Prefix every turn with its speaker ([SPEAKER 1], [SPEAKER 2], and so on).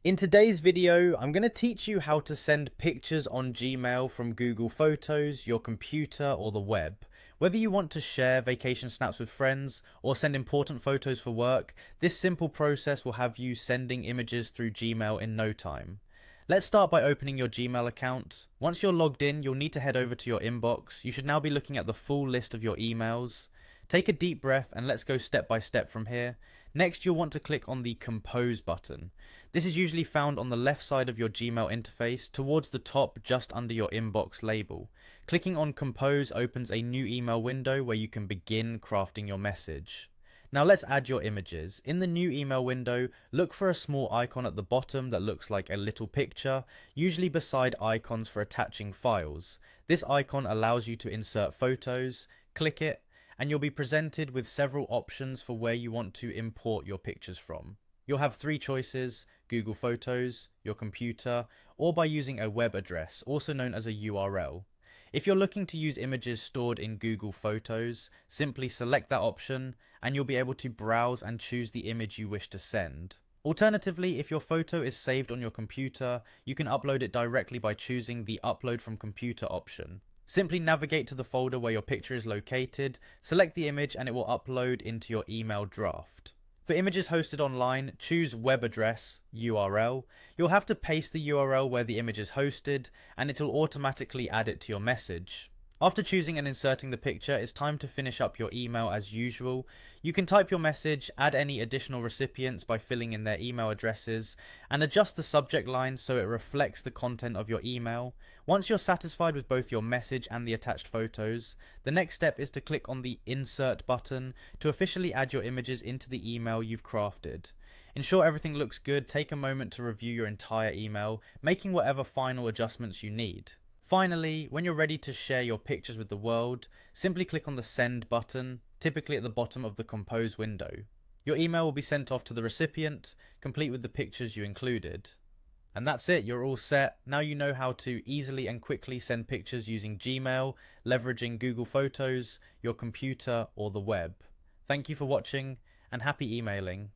[SPEAKER 1] In today's video, I'm going to teach you how to send pictures on Gmail from Google Photos, your computer, or the web. Whether you want to share vacation snaps with friends or send important photos for work, this simple process will have you sending images through Gmail in no time. Let's start by opening your Gmail account. Once you're logged in, you'll need to head over to your inbox. You should now be looking at the full list of your emails. Take a deep breath and let's go step by step from here. Next, you'll want to click on the Compose button. This is usually found on the left side of your Gmail interface, towards the top just under your inbox label. Clicking on Compose opens a new email window where you can begin crafting your message. Now let's add your images. In the new email window, look for a small icon at the bottom that looks like a little picture, usually beside icons for attaching files. This icon allows you to insert photos. Click it, and you'll be presented with several options for where you want to import your pictures from. You'll have three choices: Google Photos, your computer, or by using a web address, also known as a URL. If you're looking to use images stored in Google Photos, simply select that option and you'll be able to browse and choose the image you wish to send. Alternatively, if your photo is saved on your computer, you can upload it directly by choosing the Upload from Computer option. Simply navigate to the folder where your picture is located, select the image and it will upload into your email draft. For images hosted online, choose web address, URL. You'll have to paste the URL where the image is hosted and it will automatically add it to your message. After choosing and inserting the picture, it's time to finish up your email as usual. You can type your message, add any additional recipients by filling in their email addresses, and adjust the subject line so it reflects the content of your email. Once you're satisfied with both your message and the attached photos, the next step is to click on the Insert button to officially add your images into the email you've crafted. Ensure everything looks good, take a moment to review your entire email, making whatever final adjustments you need. Finally, when you're ready to share your pictures with the world, simply click on the Send button, typically at the bottom of the Compose window. Your email will be sent off to the recipient, complete with the pictures you included. And that's it, you're all set. Now you know how to easily and quickly send pictures using Gmail, leveraging Google Photos, your computer, or the web. Thank you for watching, and happy emailing.